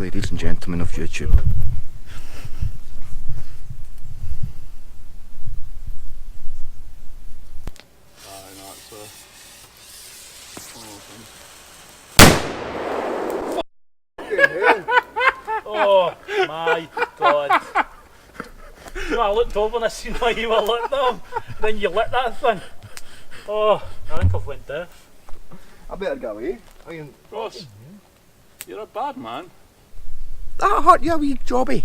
ladies and gentlemen of YouTube. Oh my god. No, I looked over and I seen why you were lit them. Then you lit that thing. Oh, I think I've went deaf. I better get away. Ross, you're a bad man. That hurt you, wee jobby.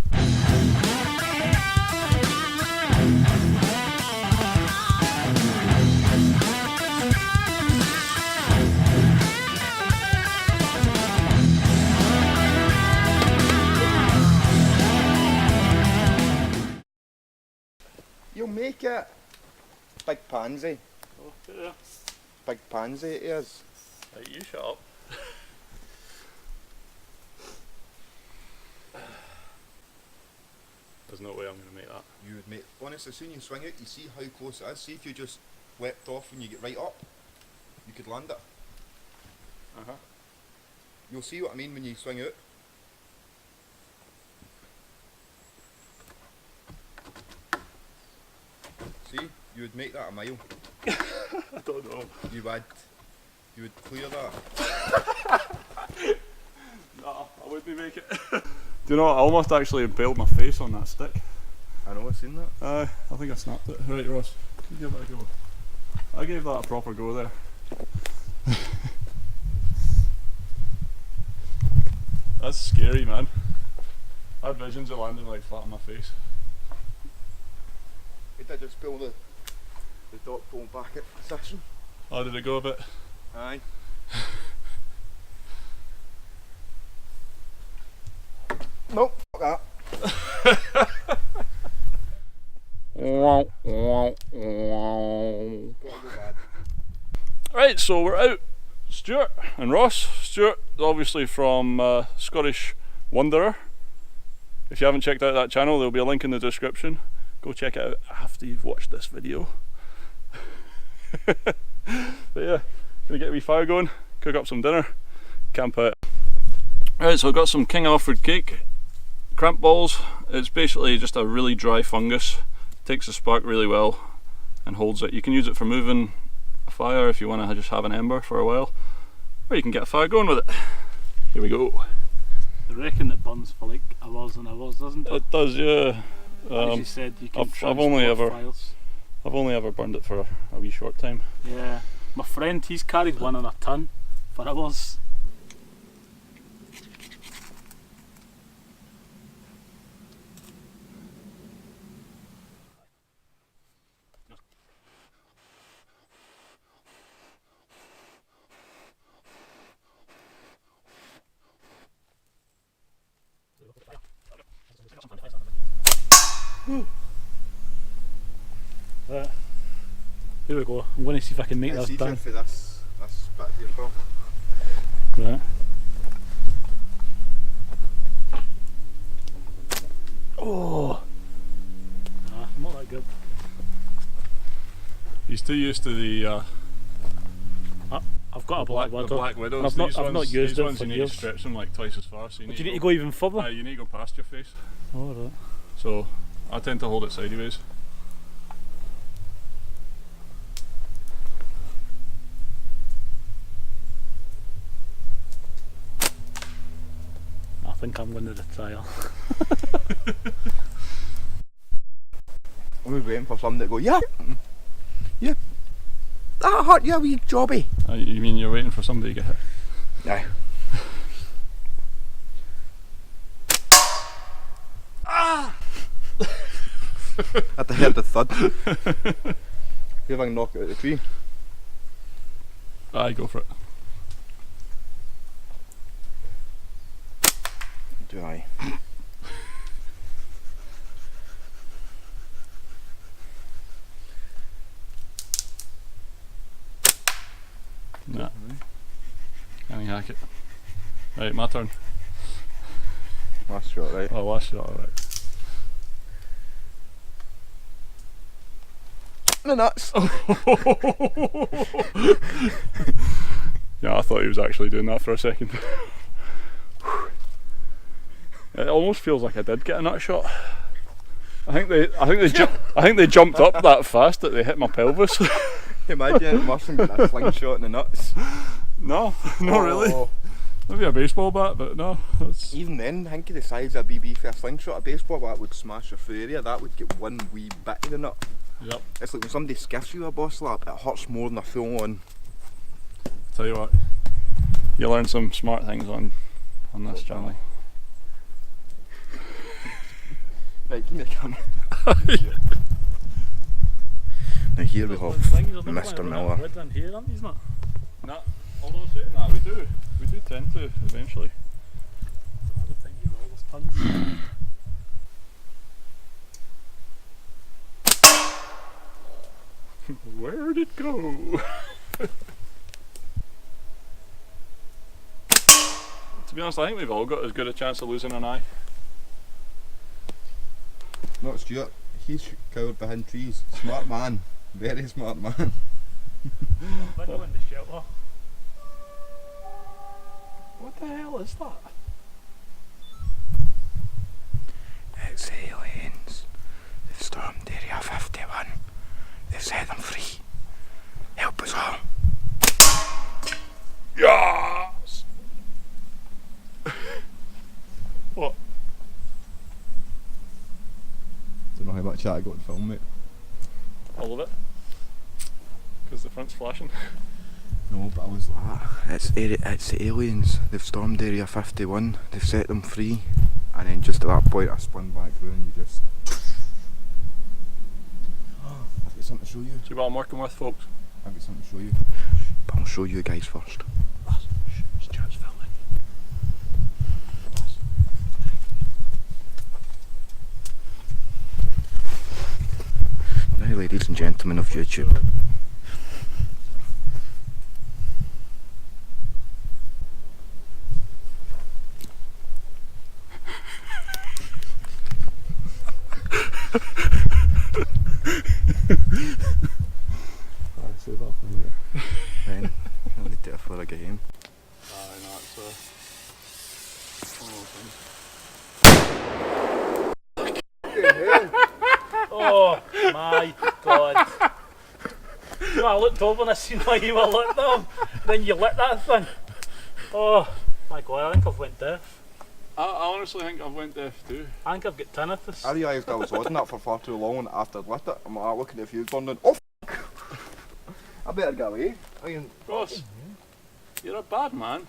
You'll make it. Big pansy. Oh, yeah. Big pansy it is. Right, you shut up. There's no way I'm going to make that. You would make, honestly, as soon as you swing it, you see how close it is. See if you just leapt off when you get right up, you could land it. You'll see what I mean when you swing out. See, you would make that a mile. I don't know. You would clear that. No, I wouldn't make it. Do you know what? I almost actually impaled my face on that stick. I know, I've seen that. I think I snapped it. Right, Ross, you give it a go. I gave that a proper go there. That's scary, man. I had visions of landing like flat on my face. It did just pull the dot pulling back at position. Oh, did it go a bit? Aye. Nope, fuck that. Right, so we're out. Stuart and Ross. Stuart, obviously from Scottish Wanderer. If you haven't checked out that channel, there'll be a link in the description. Go check it out after you've watched this video. But yeah, gonna get a wee fire going, cook up some dinner, camp out. Right, so I've got some King Alfred cake, cramp balls. It's basically just a really dry fungus. Takes the spark really well and holds it. You can use it for moving a fire if you want to just have an ember for a while, or you can get a fire going with it. Here we go. I reckon it burns for like hours and hours, doesn't it? It does, yeah. As you said, you can I've only ever burned it for a wee short time. Yeah, my friend, he's carried one on a ton for hours. Right. Here we go. I'm going to see if I can make this done. For this bit here, Phil. Right. Oh! Nah, not that good. He's too used to the I've got a Black Widow. The Black Widows. I've not used these it ones for you years. need to stretch them like twice as far. So you Do you need to go even further? You need to go past your face. Oh, right. So I tend to hold it sideways. I think I'm going to retire. I'm waiting for somebody to go, yeah, yeah, that hurt you, wee jobby. You mean you're waiting for somebody to get hit? Aye. Ah! At the head of the thud. See if I can knock it out of the tree. Aye, go for it. Do I? Nah. Can you hack it? Right, my turn. Last shot, right? Oh, last shot, alright. The nuts! Yeah, I thought he was actually doing that for a second. almost feels like I did get a nut shot. I think they jumped up that fast that they hit my pelvis. Imagine it must have got a slingshot in the nuts. No, not really. Maybe a baseball bat, but no. That's... Even then, think of the size of a BB for a slingshot. A baseball bat would smash your through area. That would get one wee bit of the nut. Yep. It's like when somebody skiffs you a boss slap, it hurts more than a full on. Tell you what, you learn some smart things on this channel. Right, give me a camera. Now here we have Mr. Miller. Nah, although saying that, we do tend to eventually. I don't think you will, there's tons. Where'd it go? To be honest, I think we've all got as good a chance of losing an eye. Not Stuart. He's cowered behind trees. Smart man. Very smart man. Video in the shelter. What the hell is that? It's aliens. They've stormed Area 51. They've set them free. Help us all. Yes! What? Don't know how much that I got to film, mate. All of it? Because the front's flashing. No, but I was like, it's the aliens. They've stormed Area 51. They've set them free. And then just at that point, I spun back through and you just. I've got something to show you. See what I'm working with, folks? I've got something to show you. But I'll show you guys first. Stuart's filming. Now, ladies and gentlemen of YouTube. Then, I'll need it for a game. Aye, no, it's one of Oh my god. You know, I looked over and I seen how you were lit them. Then you lit that thing. Oh my god, I think I've went deaf. I honestly think I've went deaf too. I think I've got tinnitus. I realised I was holding that for far too long, and after I'd lit it, I'm like looking at the fuse burning. Oh, f***! I better get away. I mean, Ross, you're a bad man.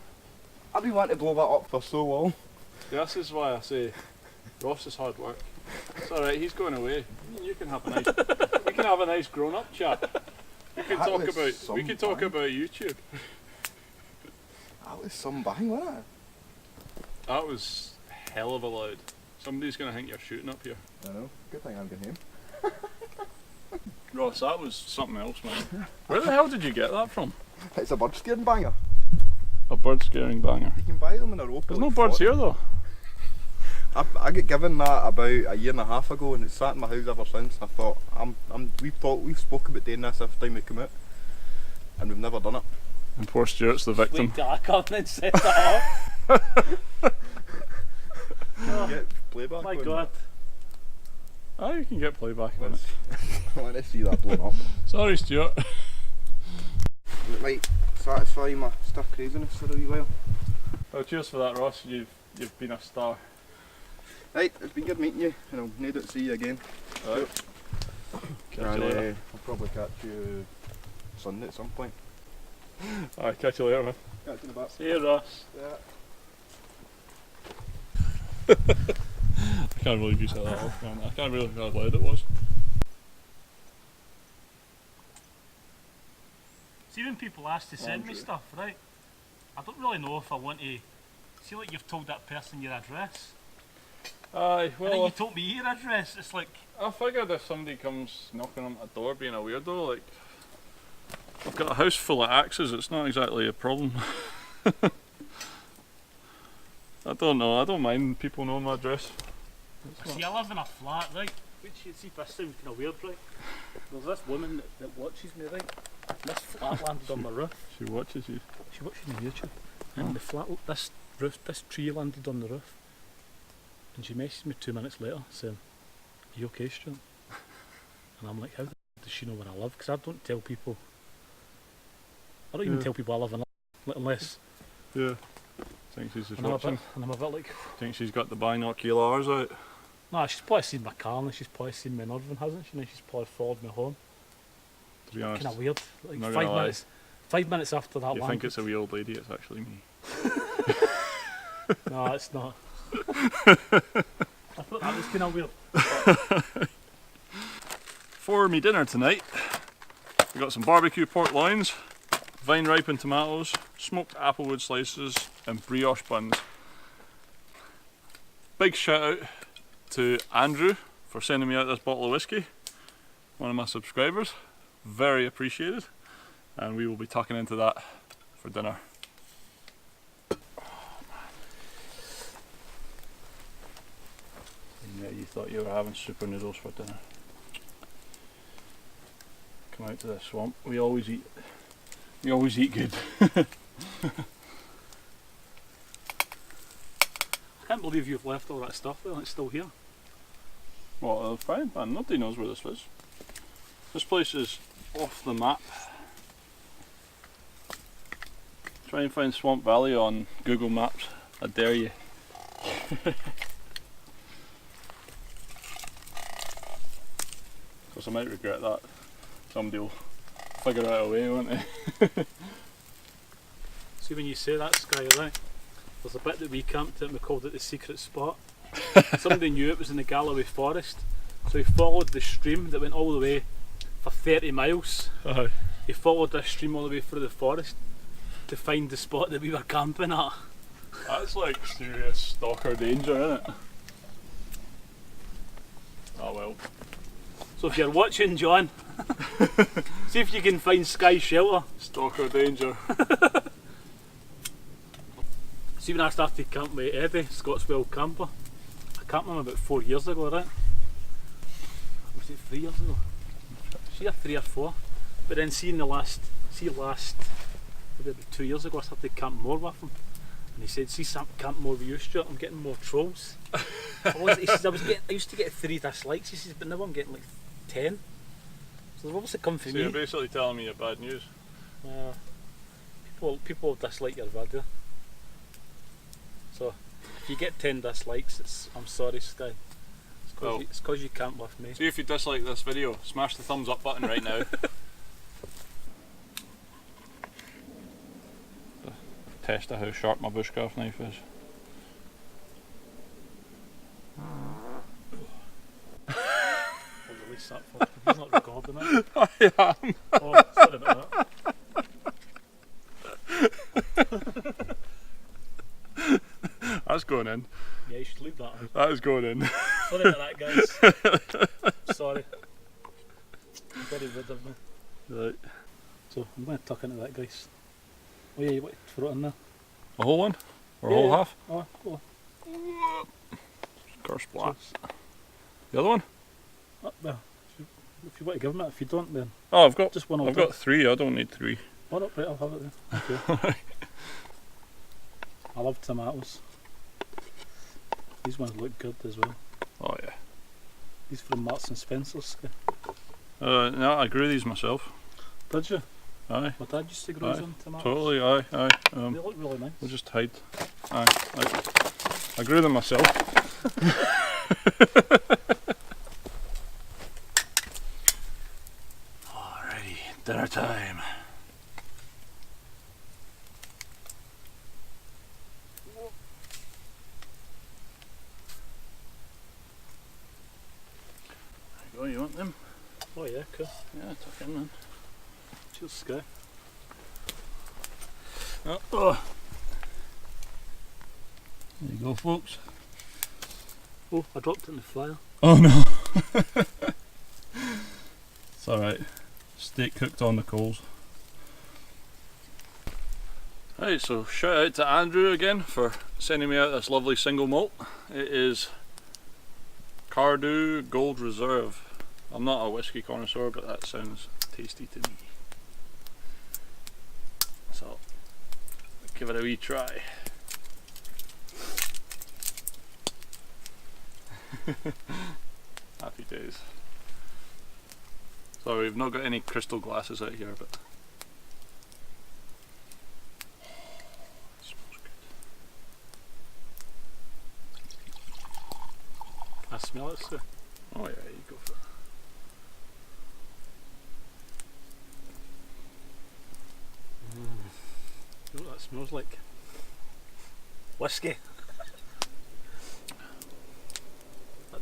I've been wanting to blow that up for so long. This is why I say Ross is hard work. It's alright, he's going away. You can have a nice we can have a nice grown up chat. We can That talk was about some we can talk bang. about YouTube. That was some bang, wasn't it? That was hell of a loud. Somebody's gonna think you're shooting up here. I know. Good thing I'm getting him. Ross, that was something else, man. Where the hell did you get that from? It's a bird scaring banger. A bird scaring banger. You can buy them in a rope. There's no birds here though. I got given that about a year and a half ago, and it's sat in my house ever since. I thought, we've spoke about doing this every time we come out, and we've never done it. And poor Stuart's the victim. Wait till I come and set that up. Get playback. My on. god. Ah, you can get playback on it. I want to see that blown up. Sorry, Stuart. It might satisfy my stuff craziness for a wee while. Well, cheers for that, Ross. You've been a star. Right, it's been good meeting you, and I'll need to see you again. Right. Catch And you later. I'll probably catch you Sunday at some point. Alright, catch you later, man. Catch you in a bit. See you, Ross. Yeah. I can't believe you set that off, man. I can't believe how loud it was. See, when people ask to send me stuff, right? I don't really know if I want to. See, like you've told that person your address. Aye, And then well, you told me your address. It's like, I figured if somebody comes knocking on my door being a weirdo, like, I've got a house full of axes, it's not exactly a problem. I don't know, I don't mind people knowing my address. see, I live in a flat, right? Which you see, this sounds kind of weird, right? There's this woman that watches me, right? And this flat landed on my roof. She watches you. She watches me on YouTube. And the flat, this tree landed on the roof. And she messaged me 2 minutes later saying, "Are you okay, Stuart?" And I'm like, how does she know where I live? Because I don't tell people. I don't even tell people I live in unless. Yeah. Think she's just And watching. I'm a bit like. Think she's got the binoculars out. Nah, she's probably seen my car and she's probably seen me in Irvine, hasn't she? And she's probably followed me home. To be honest. Kind of weird. Like not 5 gonna minutes. 5 minutes after that. You think it's a wee old lady? It's actually me. No, it's not. I thought that was kind of weird. For me dinner tonight, we got some barbecue pork loins, vine ripened tomatoes, smoked applewood slices, and brioche buns. Big shout out to Andrew for sending me out this bottle of whiskey, one of my subscribers. Very appreciated, and we will be tucking into that for dinner. Yeah, you thought you were having super noodles for dinner. Come out to the swamp. We always eat good. I can't believe you've left all that stuff there and it's still here. Well, fine, man. Nobody knows where this is. This place is off the map. Try and find Swamp Valley on Google Maps. I dare you. Because I might regret that. Somebody will figure out a way, won't they? See, when you say that, Skye, right? There's a bit that we camped at and we called it the secret spot. Somebody knew it was in the Galloway forest, so he followed the stream that went all the way for 30 miles. He followed this stream all the way through the forest to find the spot that we were camping at. That's like serious stalker danger, isn't it? Oh well. So if you're watching, John, see if you can find Skye shelter. Stalker danger. See, when I started camping with Eddie, Scotswell camper, I camped with him about 4 years ago, right? Was it 3 years ago? See, 3 or 4. But then maybe about 2 years ago, I started camping more with him. And he said, "See, camp more with you, Stuart, I'm getting more trolls." He says, I used to get 3 dislikes, he says, but now I'm getting like 10. So they've obviously come from So me. you're basically telling me your bad news. People dislike your video. So if you get 10 dislikes, I'm sorry, Skye. It's because you camp with me. See, if you dislike this video, smash the thumbs up button right now. Test of how sharp my bushcraft knife is. I'll release that for you. He's not recording it. I am. Oh, sorry about that. That's going in. Yeah, you should leave that out. That is going in. Sorry about that, guys. Sorry. I'm very rude of me. Right. So I'm going to tuck into that, guys. Oh yeah, you want to throw it in there? A whole one? Or a whole half? Oh, cool. Curse blast. The other one? Up there. If you want to give him it, if you don't, then Oh, I've got just one. I've got 3. I don't need 3. One up, right? I'll have it there. Okay. I love tomatoes. These ones look good as well. Oh yeah. These from Marks and Spencer's. No, I grew these myself. Did you? Aye. My dad used to grow his own tomatoes. Totally, aye. They look really nice. We'll just hide. Aye. I grew them myself. Alrighty, dinner time. There you go, you want them? Oh yeah, cool. Yeah, tuck in man. Cheers, Skye. Oh. There you go, folks. Oh, I dropped it in the fire. Oh no. It's alright. Steak cooked on the coals. Right, so shout out to Andrew again for sending me out this lovely single malt. It is Cardew Gold Reserve. I'm not a whiskey connoisseur, but that sounds tasty to me. So, give it a wee try. Happy days. Sorry, we've not got any crystal glasses out here, but it smells good. I smell it, sir. Oh yeah, you go for it. You know what that smells like? Whiskey.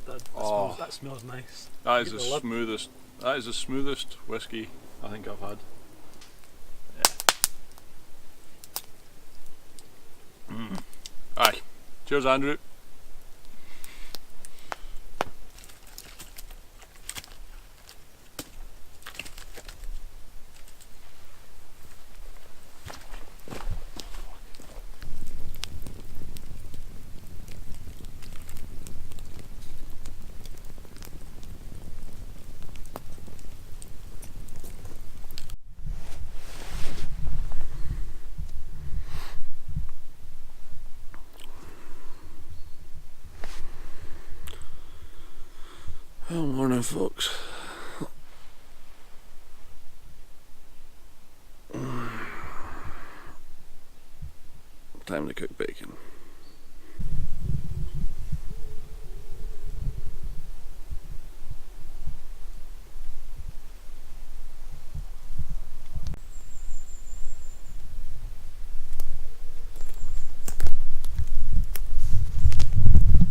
That smells nice. That is Get the the lid. smoothest. That is the smoothest whiskey I think I've had. Yeah. Aye. Cheers, Andrew. Well, morning, folks. Time to cook bacon.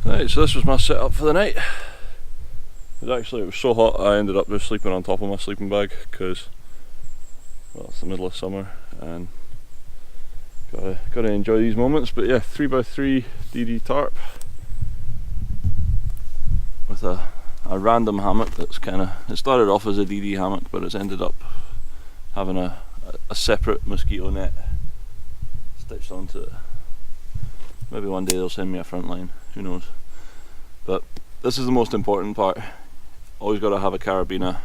Right, so this was my setup for the night. It was so hot I ended up just sleeping on top of my sleeping bag because, well, it's the middle of summer and gotta enjoy these moments. But yeah, 3x3 DD tarp with a random hammock that's it started off as a DD hammock, but it's ended up having a separate mosquito net stitched onto it. Maybe one day they'll send me a front line, who knows. But this is the most important part. Always got to have a carabiner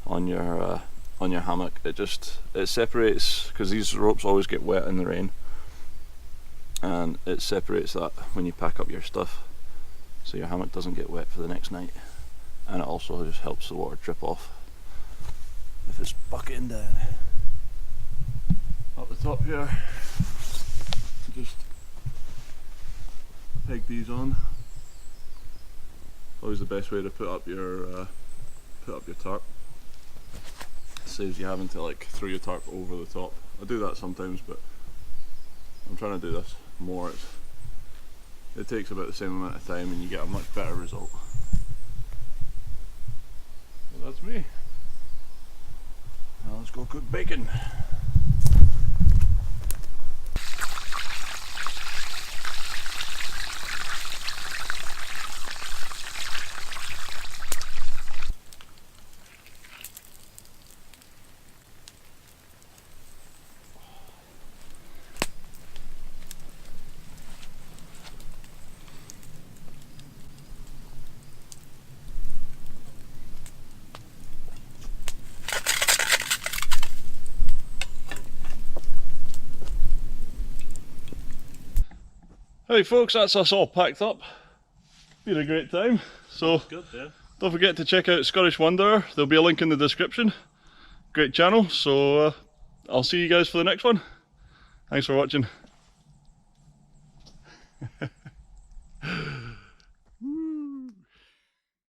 on your hammock. It separates, because these ropes always get wet in the rain, and it separates that when you pack up your stuff, so your hammock doesn't get wet for the next night, and it also just helps the water drip off if it's bucketing down. Up the top here, just peg these on. Always the best way to put up your tarp. It saves you having to like throw your tarp over the top. I do that sometimes, but I'm trying to do this more. It takes about the same amount of time and you get a much better result. Well, that's me. Now let's go cook bacon. Hey folks, that's us all packed up. Been a great time. So Good, yeah. don't forget to check out Scottish Wanderer. There'll be a link in the description. Great channel. So I'll see you guys for the next one. Thanks for watching.